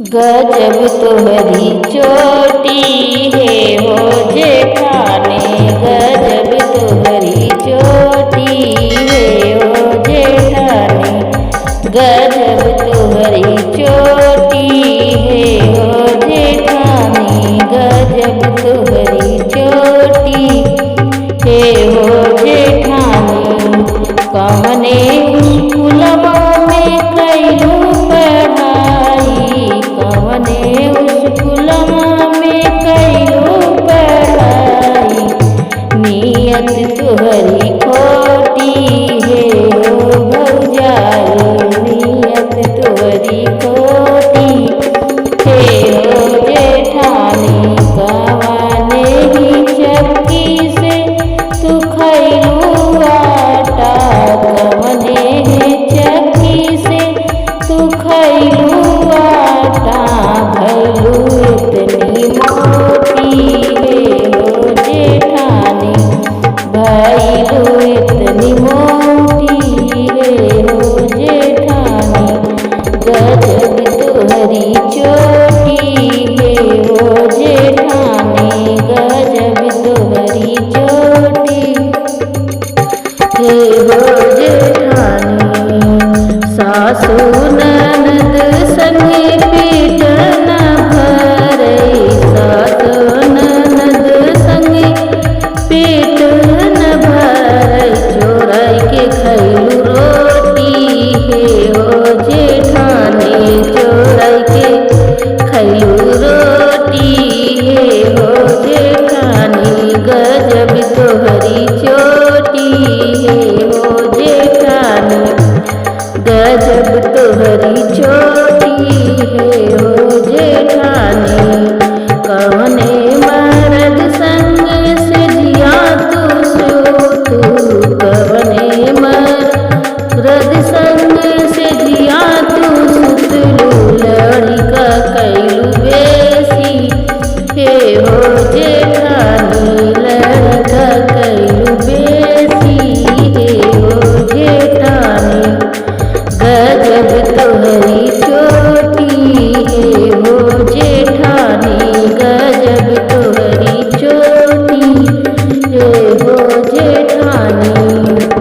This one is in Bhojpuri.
गजब तोहरी चोटी है हो जेठानी, गजब तोहरी चोटी है हो जेठानी, गजब तोहरी चोटी है हो जेठानी, गजब तोहरी चोटी है हो जेठानी। कवने स्कूलवा में कैलू पढ़ाई, कवने स्कूलवा में कैलू पढ़ाई, नियत तोहरी खोटी है हो भौजाई, नियत तोहरी खोटी है हो जेठानी। कवने ही चक्की से तू खैलू आटा, कवने ही चक्की से तू खैलू आटा, भैलू इतनी मोटी है हो जेठानी, भैलू इतनी मोटी है हो जेठानी। गजब तोहरी चोटी है हो जेठानी, गजब तोहरी चोटी है हो जेठानी। सासू ननद संगे पेट न भरे, सासू ननद संगे पेट न भरे, चोराई के खैलू रोटी है हो जेठानी, चोराई के खैलू रोटी है हो जेठानी। गजब तोहरी चोटी है हो जेठानी, गजब तोहरी चोटी है हो जेठानी। कवने मर्द संग से जिया तू सो तू, कवने मर्द संग से जिया तू सुतलू, लड़का कैलू बेसी है हो जेठानी, लड़का